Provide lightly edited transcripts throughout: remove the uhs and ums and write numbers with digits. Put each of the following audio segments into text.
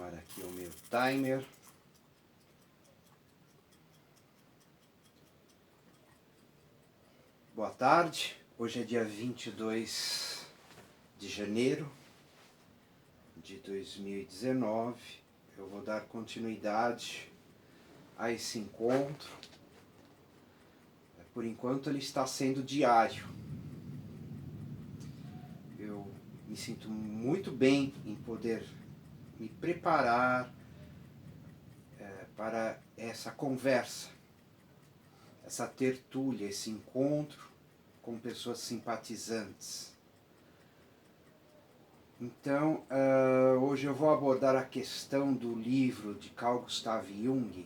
ativar aqui o meu timer. Boa tarde, hoje é dia 22 de janeiro de 2019. Eu vou dar continuidade a esse encontro. Por enquanto ele está sendo diário. Eu me sinto muito bem em poder me preparar para essa conversa, essa tertúlia, esse encontro com pessoas simpatizantes. Então, hoje eu vou abordar a questão do livro de Carl Gustav Jung,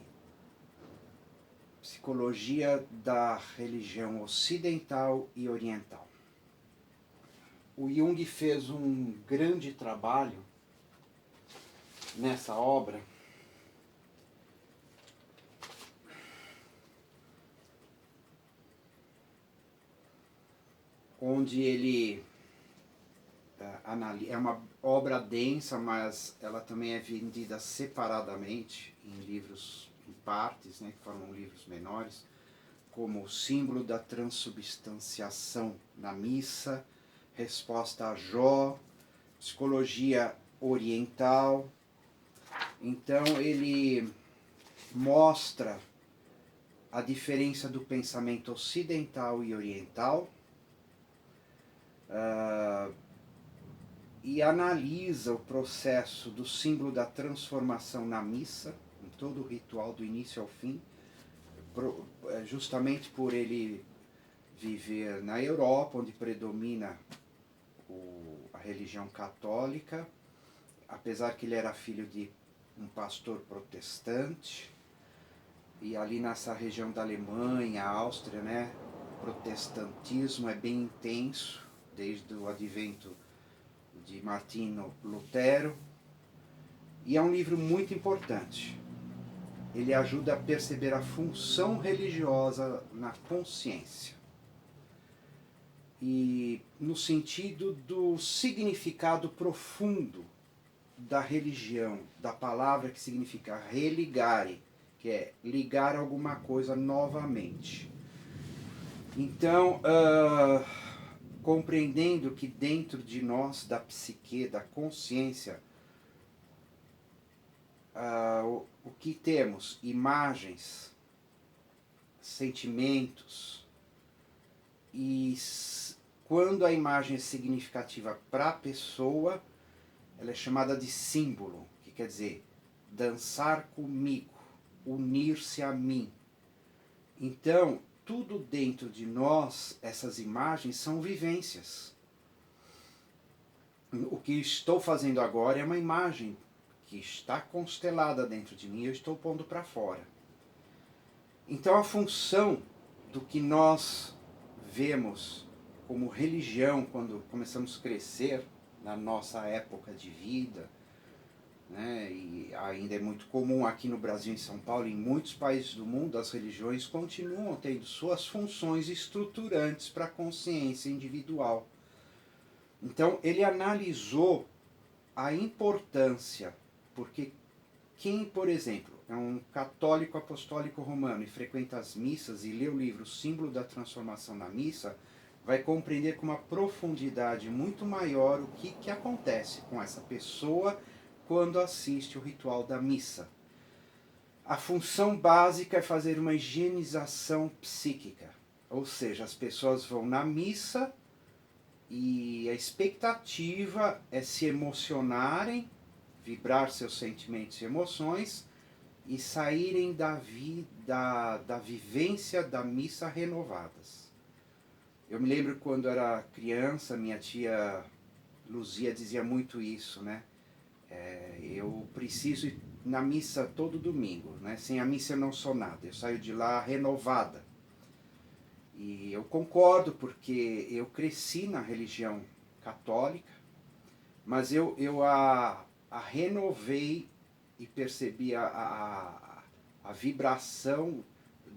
Psicologia da Religião Ocidental e Oriental. O Jung fez um grande trabalho nessa obra, onde ele é uma obra densa, mas ela também é vendida separadamente em livros, em partes, né, que foram livros menores, como O Símbolo da Transubstanciação na Missa, Resposta a Jó, Psicologia Oriental. Então ele mostra a diferença do pensamento ocidental e oriental, e analisa o processo do símbolo da transformação na missa, em todo o ritual do início ao fim, justamente por ele viver na Europa, onde predomina a religião católica, apesar que ele era filho de um pastor protestante, e ali nessa região da Alemanha, Áustria, né, o protestantismo é bem intenso, desde o advento de Martinho Lutero, e é um livro muito importante. Ele ajuda a perceber a função religiosa na consciência, e no sentido do significado profundo da religião, da palavra que significa religare, que é ligar alguma coisa novamente. Então, compreendendo que dentro de nós, da psique, da consciência, o que temos? Imagens, sentimentos, e quando a imagem é significativa para a pessoa, ela é chamada de símbolo, que quer dizer dançar comigo, unir-se a mim. Então, tudo dentro de nós, essas imagens são vivências. O que estou fazendo agora é uma imagem que está constelada dentro de mim e eu estou pondo para fora. Então a função do que nós vemos como religião quando começamos a crescer na nossa época de vida, né, e ainda é muito comum aqui no Brasil, em São Paulo, em muitos países do mundo, as religiões continuam tendo suas funções estruturantes para a consciência individual. Então ele analisou a importância, porque quem, por exemplo, é um católico apostólico romano e frequenta as missas e lê o livro Símbolo da Transformação na Missa, vai compreender com uma profundidade muito maior o que acontece com essa pessoa quando assiste o ritual da missa. A função básica é fazer uma higienização psíquica, ou seja, as pessoas vão na missa e a expectativa é se emocionarem, vibrar seus sentimentos e emoções e saírem da vivência da missa renovadas. Eu me lembro quando era criança, minha tia Luzia dizia muito isso, né? Eu preciso ir na missa todo domingo, né? Sem a missa eu não sou nada, eu saio de lá renovada. E eu concordo, porque eu cresci na religião católica, mas eu a renovei e percebi a vibração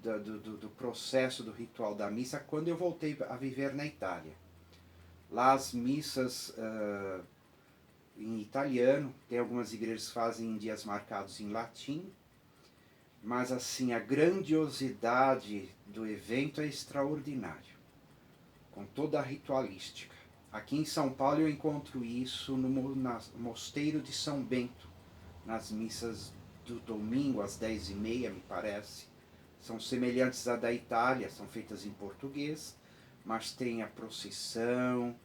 do processo do ritual da missa quando eu voltei a viver na Itália. Lá as missas em italiano, tem algumas igrejas que fazem em dias marcados em latim, mas assim, a grandiosidade do evento é extraordinário, com toda a ritualística. Aqui em São Paulo eu encontro isso no Mosteiro de São Bento, nas missas do domingo às 10h30, me parece. São semelhantes à da Itália, são feitas em português, mas tem a procissão,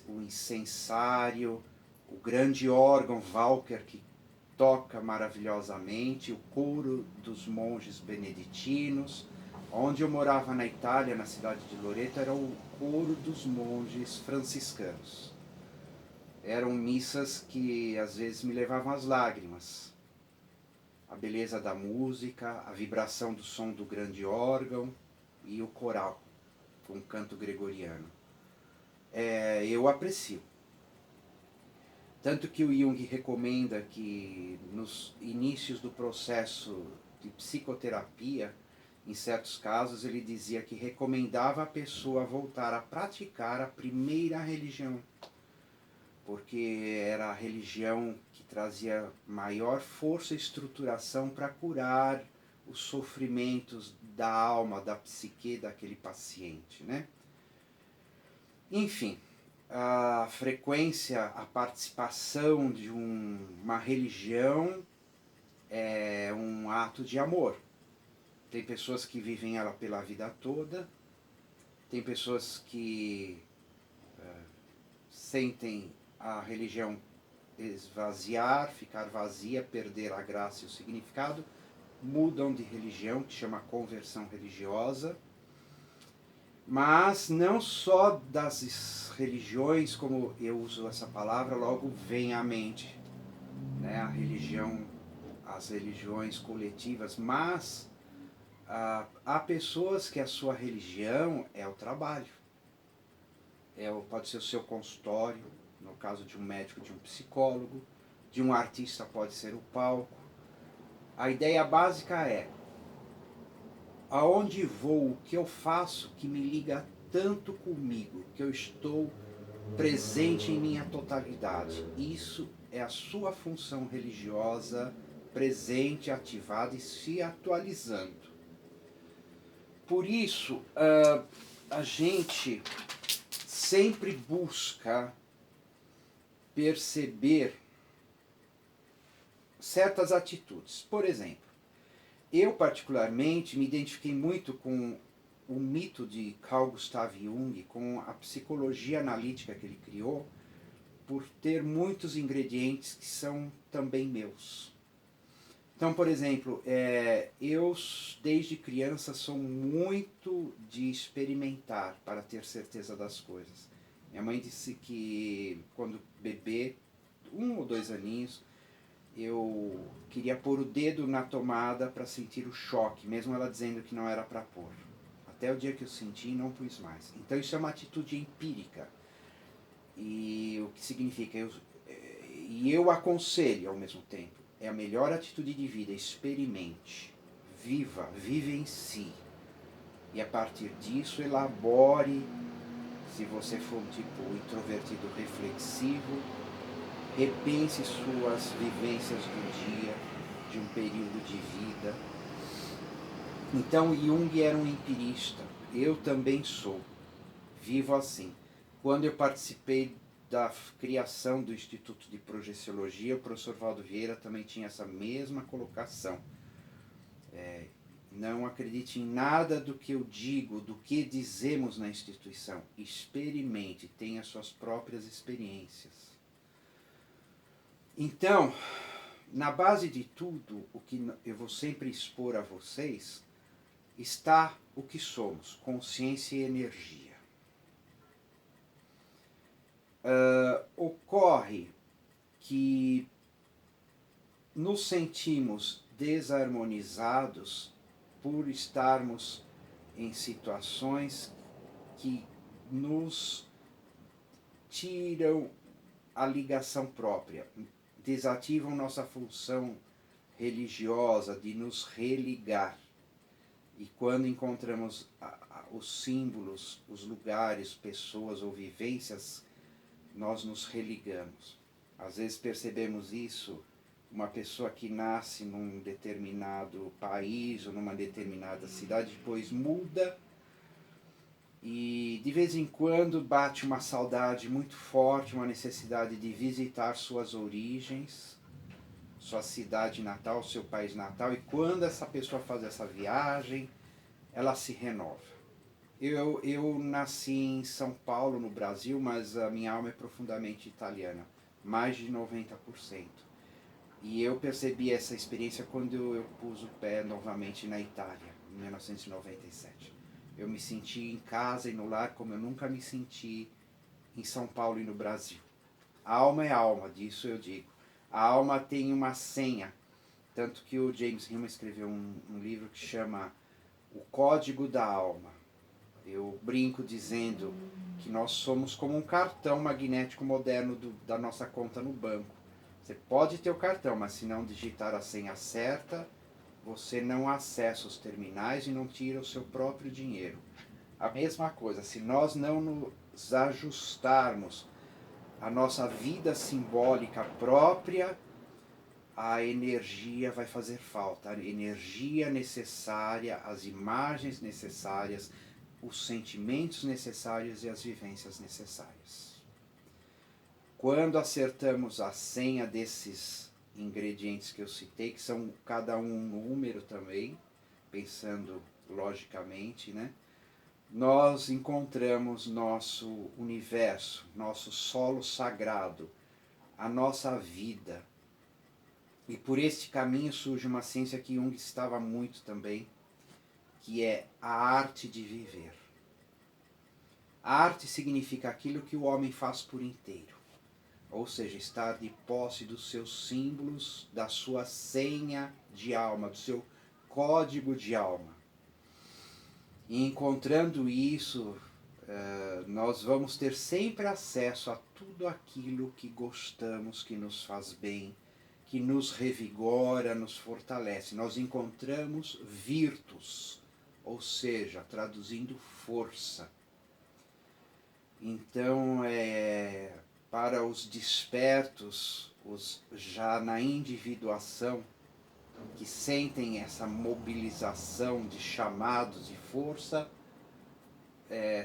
o incensário, o grande órgão Walker que toca maravilhosamente, o coro dos monges beneditinos. Onde eu morava na Itália, na cidade de Loreto, era o coro dos monges franciscanos. Eram missas que às vezes me levavam às lágrimas. A beleza da música, a vibração do som do grande órgão e o coral, com o canto gregoriano. Eu aprecio. Tanto que o Jung recomenda que nos inícios do processo de psicoterapia, em certos casos, ele dizia que recomendava a pessoa voltar a praticar a primeira religião, porque era a religião que trazia maior força e estruturação para curar os sofrimentos da alma, da psique daquele paciente, né? Enfim, a frequência, a participação de uma religião é um ato de amor. Tem pessoas que vivem ela pela vida toda, tem pessoas que sentem a religião esvaziar, ficar vazia, perder a graça e o significado, mudam de religião, que chama conversão religiosa. Mas não só das religiões, como eu uso essa palavra, logo vem à mente, né, a religião, as religiões coletivas, mas há pessoas que a sua religião é o trabalho, pode ser o seu consultório, no caso de um médico, de um psicólogo, de um artista pode ser o palco. A ideia básica é: aonde vou, o que eu faço que me liga tanto comigo, que eu estou presente em minha totalidade. Isso é a sua função religiosa presente, ativada e se atualizando. Por isso, a gente sempre busca perceber certas atitudes. Por exemplo, eu particularmente me identifiquei muito com o mito de Carl Gustav Jung, com a psicologia analítica que ele criou, por ter muitos ingredientes que são também meus. Então, por exemplo, eu desde criança sou muito de experimentar para ter certeza das coisas. Minha mãe disse que quando bebê, 1 ou 2 aninhos, eu queria pôr o dedo na tomada para sentir o choque, mesmo ela dizendo que não era para pôr. Até o dia que eu senti, não pus mais. Então isso é uma atitude empírica. E o que significa? Eu aconselho ao mesmo tempo. É a melhor atitude de vida. Experimente. Vive em si. E a partir disso elabore, se você for um tipo introvertido reflexivo, repense suas vivências do dia, de um período de vida. Então Jung era um empirista, eu também sou, vivo assim. Quando eu participei da criação do Instituto de Projeciologia, o professor Valdo Vieira também tinha essa mesma colocação. Não acredite em nada do que eu digo, do que dizemos na instituição. Experimente, tenha suas próprias experiências. Então, na base de tudo, o que eu vou sempre expor a vocês, está o que somos, consciência e energia. Ocorre que nos sentimos desarmonizados por estarmos em situações que nos tiram a ligação própria, desativam nossa função religiosa de nos religar. E quando encontramos os símbolos, os lugares, pessoas ou vivências, nós nos religamos. Às vezes percebemos isso, uma pessoa que nasce num determinado país ou numa determinada cidade, depois muda e de vez em quando bate uma saudade muito forte, uma necessidade de visitar suas origens, sua cidade natal, seu país natal, e quando essa pessoa faz essa viagem, ela se renova. Eu nasci em São Paulo, no Brasil, mas a minha alma é profundamente italiana, mais de 90%. E eu percebi essa experiência quando eu pus o pé novamente na Itália, em 1997. Eu me senti em casa e no lar como eu nunca me senti em São Paulo e no Brasil. A alma é alma, disso eu digo. A alma tem uma senha, tanto que o James Hillman escreveu um livro que chama O Código da Alma. Eu brinco dizendo que nós somos como um cartão magnético moderno da nossa conta no banco. Você pode ter o cartão, mas se não digitar a senha certa, você não acessa os terminais e não tira o seu próprio dinheiro. A mesma coisa, se nós não nos ajustarmos à nossa vida simbólica própria, a energia vai fazer falta, a energia necessária, as imagens necessárias, os sentimentos necessários e as vivências necessárias. Quando acertamos a senha desses ingredientes que eu citei, que são cada um número também, pensando logicamente, né? Nós encontramos nosso universo, nosso solo sagrado, a nossa vida. E por este caminho surge uma ciência que Jung estava muito também, que é a arte de viver. A arte significa aquilo que o homem faz por inteiro, ou seja, estar de posse dos seus símbolos, da sua senha de alma, do seu código de alma. E encontrando isso, nós vamos ter sempre acesso a tudo aquilo que gostamos, que nos faz bem, que nos revigora, nos fortalece. Nós encontramos virtus, ou seja, traduzindo força. Então, para os despertos, os já na individuação, que sentem essa mobilização de chamados de força,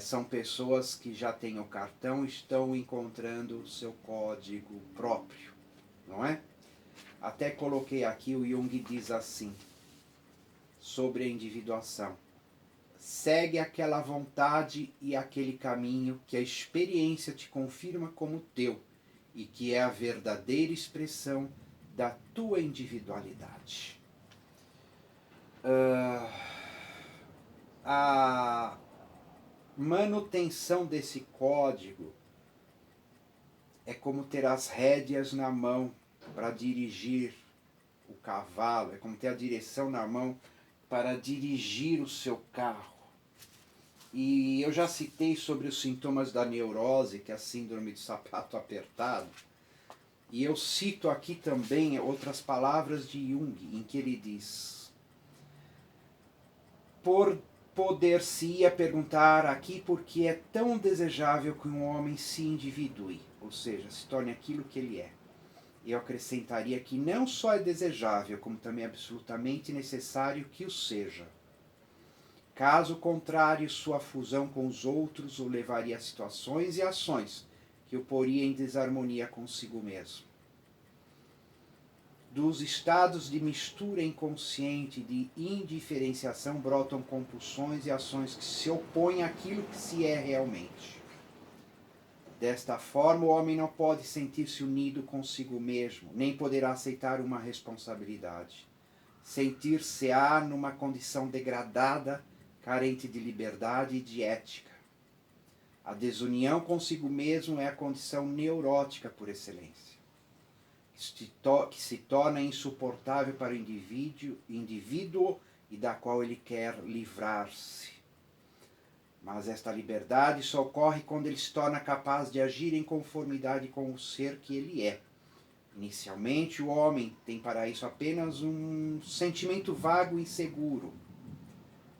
são pessoas que já têm o cartão e estão encontrando o seu código próprio, não é? Até coloquei aqui, o Jung diz assim, sobre a individuação. Segue aquela vontade e aquele caminho que a experiência te confirma como teu e que é a verdadeira expressão da tua individualidade. A manutenção desse código é como ter as rédeas na mão para dirigir o cavalo, é como ter a direção na mão para dirigir o seu carro. E eu já citei sobre os sintomas da neurose, que é a síndrome do sapato apertado. E eu cito aqui também outras palavras de Jung, em que ele diz: poder-se-ia perguntar aqui por que é tão desejável que um homem se individue, ou seja, se torne aquilo que ele é. Eu acrescentaria que não só é desejável, como também é absolutamente necessário que o seja. Caso contrário, sua fusão com os outros o levaria a situações e ações que o poria em desarmonia consigo mesmo. Dos estados de mistura inconsciente, de indiferenciação, brotam compulsões e ações que se opõem àquilo que se é realmente. Desta forma, o homem não pode sentir-se unido consigo mesmo, nem poderá aceitar uma responsabilidade. Sentir-se-á numa condição degradada, carente de liberdade e de ética. A desunião consigo mesmo é a condição neurótica por excelência, que se torna insuportável para o indivíduo e da qual ele quer livrar-se. Mas esta liberdade só ocorre quando ele se torna capaz de agir em conformidade com o ser que ele é. Inicialmente, o homem tem para isso apenas um sentimento vago e inseguro.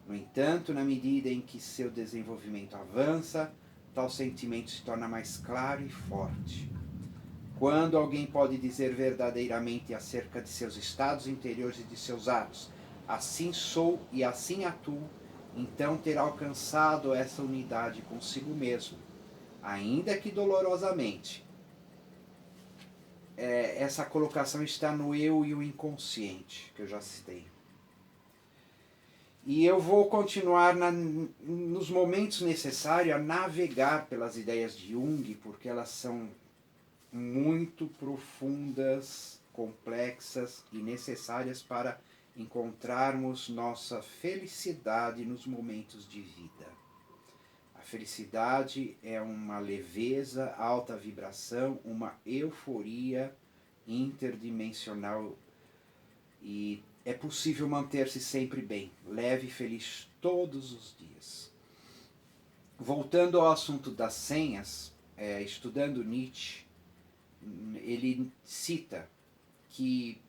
No entanto, na medida em que seu desenvolvimento avança, tal sentimento se torna mais claro e forte. Quando alguém pode dizer verdadeiramente acerca de seus estados interiores e de seus atos, assim sou e assim atuo, então terá alcançado essa unidade consigo mesmo, ainda que dolorosamente. Essa colocação está no eu e o inconsciente, que eu já citei. E eu vou continuar nos momentos necessários a navegar pelas ideias de Jung, porque elas são muito profundas, complexas e necessárias para encontrarmos nossa felicidade nos momentos de vida. A felicidade é uma leveza, alta vibração, uma euforia interdimensional, e é possível manter-se sempre bem, leve e feliz todos os dias. Voltando ao assunto das senhas, estudando Nietzsche, ele cita que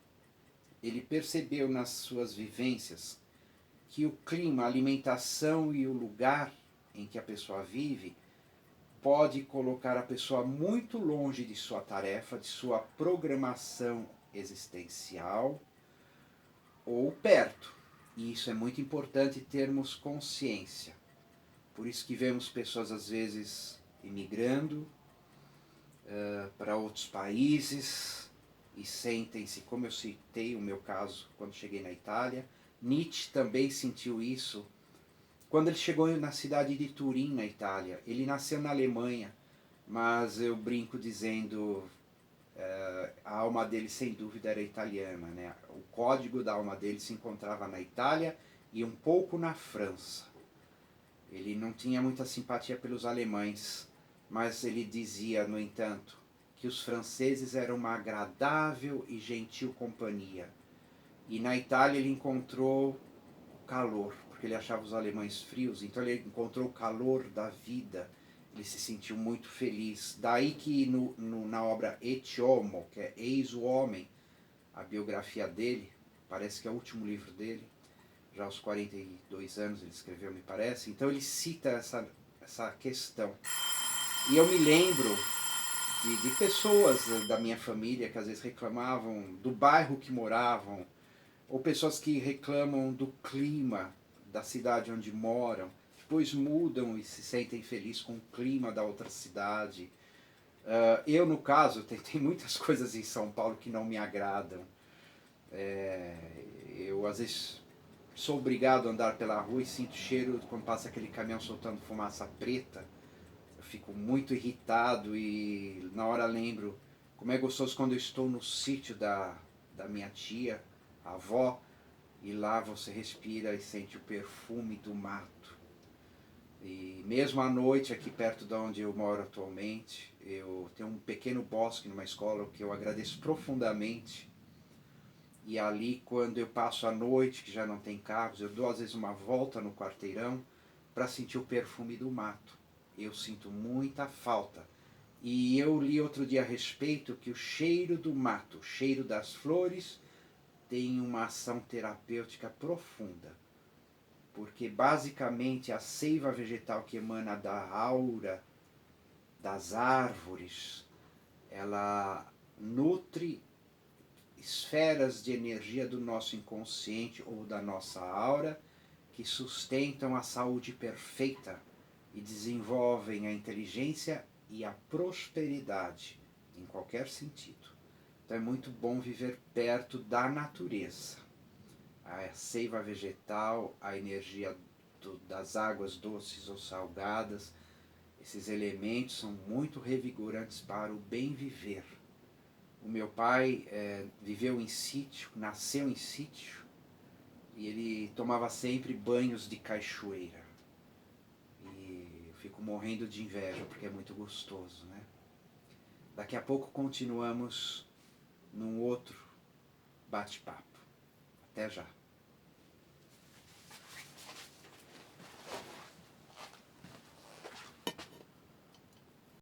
ele percebeu nas suas vivências que o clima, a alimentação e o lugar em que a pessoa vive pode colocar a pessoa muito longe de sua tarefa, de sua programação existencial, ou perto. E isso é muito importante termos consciência. Por isso que vemos pessoas às vezes imigrando para outros países e sentem-se, como eu citei o meu caso quando cheguei na Itália. Nietzsche também sentiu isso quando ele chegou na cidade de Turim, na Itália. Ele nasceu na Alemanha, mas eu brinco dizendo a alma dele sem dúvida era italiana, né? O código da alma dele se encontrava na Itália e um pouco na França. Ele não tinha muita simpatia pelos alemães, mas ele dizia, no entanto, que os franceses eram uma agradável e gentil companhia. E na Itália ele encontrou calor, porque ele achava os alemães frios, então ele encontrou o calor da vida, ele se sentiu muito feliz. Daí que na obra Et Homo, que é Eis o Homem, a biografia dele, parece que é o último livro dele, já aos 42 anos ele escreveu, me parece, então ele cita essa questão. E eu me lembro de pessoas da minha família que às vezes reclamavam do bairro que moravam, ou pessoas que reclamam do clima da cidade onde moram, depois mudam e se sentem felizes com o clima da outra cidade. Eu, no caso, tem muitas coisas em São Paulo que não me agradam. Eu, às vezes, sou obrigado a andar pela rua e sinto cheiro quando passa aquele caminhão soltando fumaça preta. Eu fico muito irritado e na hora lembro como é gostoso quando eu estou no sítio da minha tia, a avó, e lá você respira e sente o perfume do mato. E mesmo à noite, aqui perto de onde eu moro atualmente, eu tenho um pequeno bosque numa escola que eu agradeço profundamente. E ali, quando eu passo a noite, que já não tem carros, eu dou às vezes uma volta no quarteirão para sentir o perfume do mato. Eu sinto muita falta. E eu li outro dia a respeito que o cheiro do mato, o cheiro das flores, tem uma ação terapêutica profunda. Porque basicamente a seiva vegetal que emana da aura das árvores, ela nutre esferas de energia do nosso inconsciente ou da nossa aura que sustentam a saúde perfeita e desenvolvem a inteligência e a prosperidade em qualquer sentido. Então é muito bom viver perto da natureza. A seiva vegetal, a energia das águas doces ou salgadas, esses elementos são muito revigorantes para o bem viver. O meu pai viveu em sítio, nasceu em sítio, e ele tomava sempre banhos de cachoeira. E eu fico morrendo de inveja, porque é muito gostoso, né? Daqui a pouco continuamos num outro bate-papo. Até já.